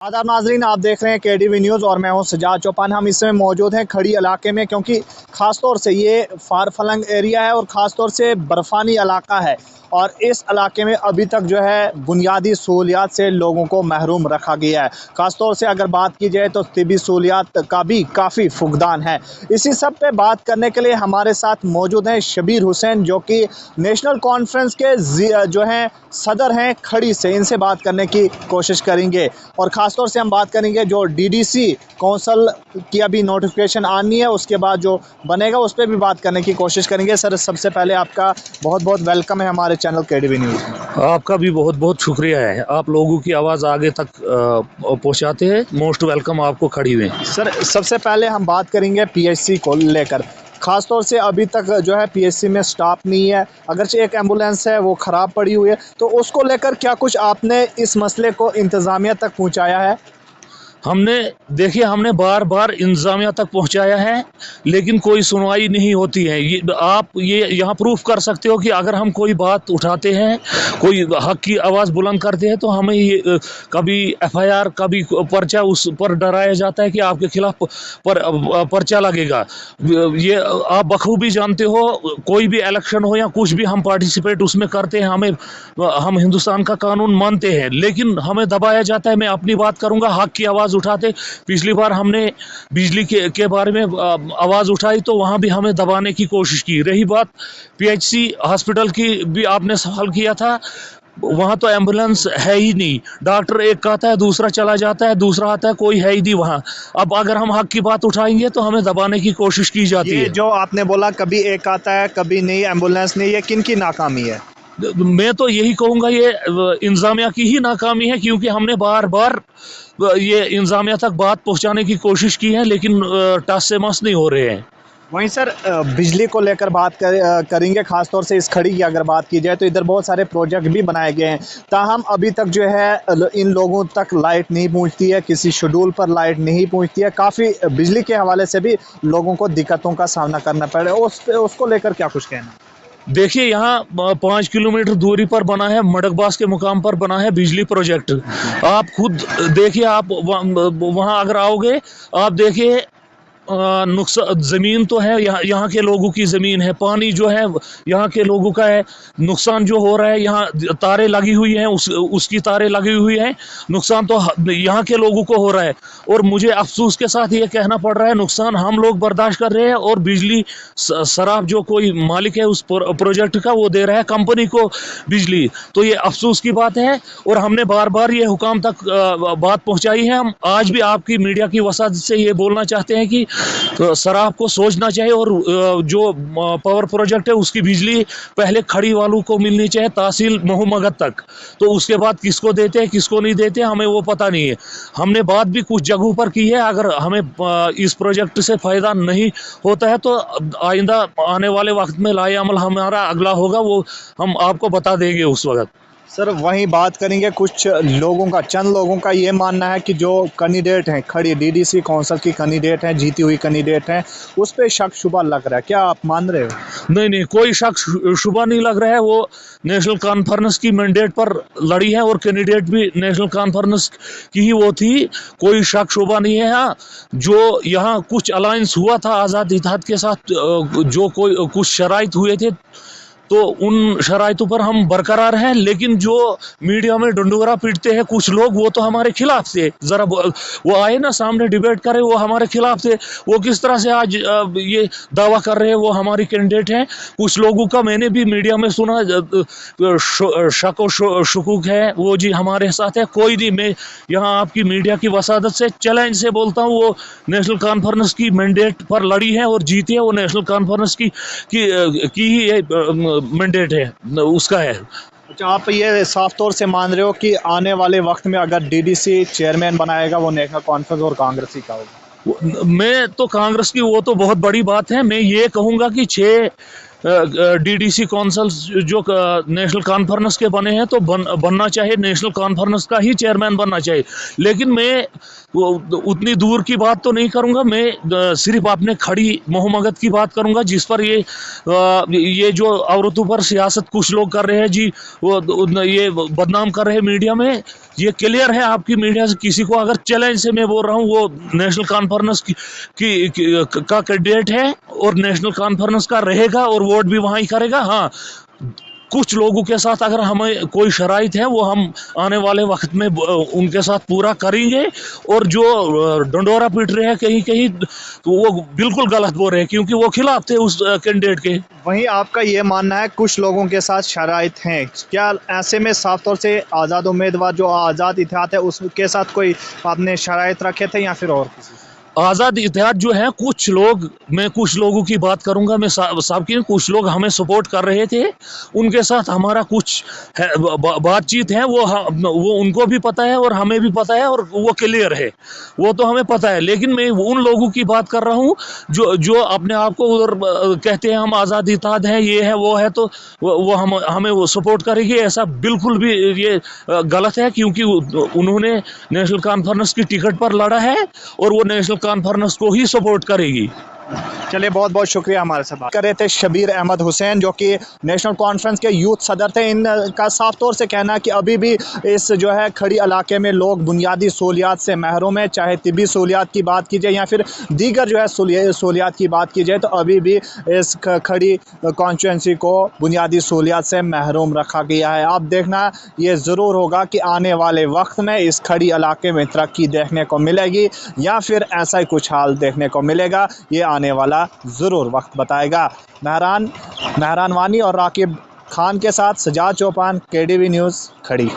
आदाब नाजरीन, आप देख रहे हैं KDV न्यूज़ और मैं हूं सजाद चौपान। हम इस समय मौजूद हैं खड़ी इलाके में, क्योंकि ख़ास तौर से ये फार फलंग एरिया है और ख़ास तौर से बर्फ़ानी इलाका है और इस इलाके में अभी तक जो है बुनियादी सहूलियात से लोगों को महरूम रखा गया है। ख़ास तौर से अगर बात की जाए तो तिबी सहूलियात का भी काफ़ी फुकदान है। इसी सब पे बात करने के लिए हमारे साथ मौजूद हैं शबीर हुसैन, जो कि नेशनल कॉन्फ्रेंस के जो हैं सदर हैं खड़ी से। इनसे बात करने की कोशिश करेंगे और ख़ास तौर से हम बात करेंगे जो DDC कौंसल की अभी नोटिफिकेशन आनी है, उसके बाद जो बनेगा उस पर भी बात करने की कोशिश करेंगे। सर, सबसे पहले आपका बहुत बहुत वेलकम है हमारे चैनल KDV न्यूज़ में। आपका भी बहुत बहुत शुक्रिया है, आप लोगों की आवाज़ आगे तक पहुंचाते हैं। मोस्ट वेलकम आपको खड़ी हुए। सर, सबसे पहले हम बात करेंगे PHC को लेकर। ख़ास तौर से अभी तक जो है PHC में स्टाफ नहीं है, अगरचे एक एम्बुलेंस है वो ख़राब पड़ी हुई है, तो उसको लेकर क्या कुछ आपने इस मसले को इंतज़ामिया तक पहुंचाया है? हमने बार बार इंतजामिया तक पहुंचाया है, लेकिन कोई सुनवाई नहीं होती है। आप यहाँ प्रूफ कर सकते हो कि अगर हम कोई बात उठाते हैं, कोई हक की आवाज़ बुलंद करते हैं, तो हमें कभी FIR कभी पर्चा उस पर डराया जाता है कि आपके खिलाफ पर्चा लगेगा। ये आप बखूबी जानते हो, कोई भी इलेक्शन हो या कुछ भी हम पार्टिसिपेट उसमें करते हैं, हम हिंदुस्तान का कानून मानते हैं, लेकिन हमें दबाया जाता है। मैं अपनी बात करूँगा, हक की आवाज़ उठाते। पिछली बार हमने बिजली के बारे में आवाज़ उठाई तो वहाँ भी हमें दबाने की कोशिश की। रही बात PHC हॉस्पिटल की, भी आपने सवाल किया था, वहाँ तो एम्बुलेंस है ही नहीं। डॉक्टर एक आता है, दूसरा चला जाता है, दूसरा आता है, कोई है ही नहीं वहाँ। अब अगर हम हक की बात उठाएंगे तो हमें दबाने की कोशिश की जाती है। जो आपने बोला कभी एक आता है कभी नहीं, एम्बुलेंस नहीं, ये किन की नाकामी है? मैं तो यही कहूँगा ये इंतजामिया की ही नाकामी है, क्योंकि हमने बार बार ये इंतजामिया तक बात पहुँचाने की कोशिश की है, लेकिन टस से मस नहीं हो रहे हैं। वहीं सर, बिजली को लेकर बात करेंगे। ख़ास तौर से इस खड़ी की अगर बात की जाए तो इधर बहुत सारे प्रोजेक्ट भी बनाए गए हैं, ताहम अभी तक जो है इन लोगों तक लाइट नहीं पहुंचती है, किसी शेड्यूल पर लाइट नहीं पहुंचती है। काफ़ी बिजली के हवाले से भी लोगों को दिक्कतों का सामना करना पड़ रहा है। उसको लेकर क्या कुछ कहना? देखिए, यहाँ 5 किलोमीटर दूरी पर बना है, मडकबास के मुकाम पर बना है बिजली प्रोजेक्ट। आप खुद देखिए, आप वहाँ अगर आओगे आप देखिए, नुकसान ज़मीन तो है, यहाँ के लोगों की ज़मीन है, पानी जो है यहाँ के लोगों का है। नुकसान जो हो रहा है, यहाँ तारें लगी हुई हैं, उसकी तारें लगी हुई हैं, नुकसान तो यहाँ के लोगों को हो रहा है। और मुझे अफसोस के साथ ये कहना पड़ रहा है, नुकसान हम लोग बर्दाश्त कर रहे हैं और बिजली सराफ जो कोई मालिक है उस प्रोजेक्ट का, वो दे रहा है कंपनी को बिजली। तो ये अफसोस की बात है और हमने बार बार ये हुकाम तक बात पहुँचाई है। हम आज भी आपकी मीडिया की वसात से ये बोलना चाहते हैं कि तो सराफ को सोचना चाहिए और जो पावर प्रोजेक्ट है उसकी बिजली पहले खड़ी वालों को मिलनी चाहिए, तहसील महू-मगध तक। तो उसके बाद किसको देते हैं किसको नहीं देते हमें वो पता नहीं है। हमने बात भी कुछ जगहों पर की है, अगर हमें इस प्रोजेक्ट से फ़ायदा नहीं होता है तो आइंदा आने वाले वक्त में लाए अमल हमारा अगला होगा, वो हम आपको बता देंगे उस वक्त। सर, वहीं बात करेंगे कुछ लोगों का, चंद लोगों का ये मानना है कि जो कैंडिडेट हैं खड़ी DDC कौंसल की कैंडिडेट हैं, जीती हुई कैंडिडेट हैं, उस पर शक शुबा लग रहा है। क्या आप मान रहे हो? नहीं, कोई शक शुबा नहीं लग रहा है। वो नेशनल कॉन्फ्रेंस की मैंडेट पर लड़ी है और कैंडिडेट भी नेशनल कॉन्फ्रेंस की ही वो थी, कोई शक शुबा नहीं है। हाँ, जो यहाँ कुछ अलायंस हुआ था आज़ाद इत्तेहाद के साथ, जो कोई कुछ शराइत हुए थे, तो उन शराइतों पर हम बरकरार हैं, लेकिन जो मीडिया में डंडोरा पीटते हैं कुछ लोग, वो तो हमारे खिलाफ थे। ज़रा वो आए ना सामने डिबेट करे, वो हमारे खिलाफ थे। वो किस तरह से आज ये दावा कर रहे हैं वो हमारी कैंडिडेट हैं। कुछ लोगों का मैंने भी मीडिया में सुना, शक और शकूक है, वो जी हमारे साथ है। कोई नहीं, मैं यहाँ आपकी मीडिया की वसादत से चैलेंज से बोलता हूँ, वो नेशनल कॉन्फ्रेंस की मैंडेट पर लड़ी है और जीती है। वो नेशनल कॉन्फ्रेंस की ही मैंडेट है, उसका है। अच्छा, आप ये साफ तौर से मान रहे हो कि आने वाले वक्त में अगर DDC चेयरमैन बनाएगा वो नेशनल कॉन्फ्रेंस और कांग्रेसी का होगा? मैं तो कांग्रेस की, वो तो बहुत बड़ी बात है। मैं ये कहूँगा कि 6 DDC कौंसल जो नेशनल कॉन्फ्रेंस के बने हैं तो बनना चाहिए, नेशनल कॉन्फ्रेंस का ही चेयरमैन बनना चाहिए। लेकिन मैं उतनी दूर की बात तो नहीं करूंगा, मैं सिर्फ अपने खड़ी मोहम्मद की बात करूंगा, जिस पर ये जो औरतों पर सियासत कुछ लोग कर रहे हैं जी, वो ये बदनाम कर रहे हैं मीडिया में। ये क्लियर है आपकी मीडिया से, किसी को अगर चैलेंज से मैं बोल रहा हूँ, वो नेशनल कॉन्फ्रेंस का कैंडिडेट है और नेशनल कॉन्फ्रेंस का रहेगा और वोट भी वहाँ ही करेगा। हाँ, कुछ लोगों के साथ अगर हमें कोई शराइत है वो हम आने वाले वक्त में उनके साथ पूरा करेंगे। और जो डंडोरा पीट रहे हैं कहीं कहीं, तो वो बिल्कुल गलत बोल रहे हैं, क्योंकि वो खिलाफ थे उस कैंडिडेट के। वहीं आपका ये मानना है कुछ लोगों के साथ शराइत हैं, क्या ऐसे में साफ तौर से आज़ाद उम्मीदवार जो आज़ाद इत्तेहाद है उसके साथ कोई आपने शराइत रखे थे या फिर और किसी? आज़ाद इत्तेहाद जो है, कुछ लोग, मैं कुछ लोगों की बात करूंगा, मैं सबकी, कुछ लोग हमें सपोर्ट कर रहे थे, उनके साथ हमारा कुछ बातचीत है, वो उनको भी पता है और हमें भी पता है और वो क्लियर है, वो तो हमें पता है। लेकिन मैं उन लोगों की बात कर रहा हूँ जो अपने आप को उधर कहते हैं हम आज़ाद इत्तेहाद हैं, ये है वो है, तो वो हमें वो सपोर्ट करेगी, ऐसा बिल्कुल भी ये गलत है। क्योंकि उन्होंने नेशनल कॉन्फ्रेंस की टिकट पर लड़ा है और वो नेशनल कॉन्फ्रेंस को ही सपोर्ट करेगी। चलिए, बहुत बहुत शुक्रिया। हमारे साथ बात कर रहे थे शबीर अहमद हुसैन, जो कि नेशनल कॉन्फ्रेंस के यूथ सदर थे। इनका साफ तौर से कहना है कि अभी भी इस जो है खड़ी इलाके में लोग बुनियादी सहूलियात से महरूम है, चाहे तिबी सहूलियात की बात की जाए या फिर दीगर जो है सहूलियात की बात की जाए, तो अभी भी इस खड़ी कॉन्स्टिट्यूंसी को बुनियादी सहूलियात से महरूम रखा गया है। अब देखना ये ज़रूर होगा कि आने वाले वक्त में इस खड़ी इलाके में तरक्की देखने को मिलेगी या फिर ऐसा ही कुछ हाल देखने को मिलेगा, ये आने वाला ज़रूर वक्त बताएगा। महरान वानी और राकिब खान के साथ सजाद चौपान, KDV न्यूज़, खड़ी।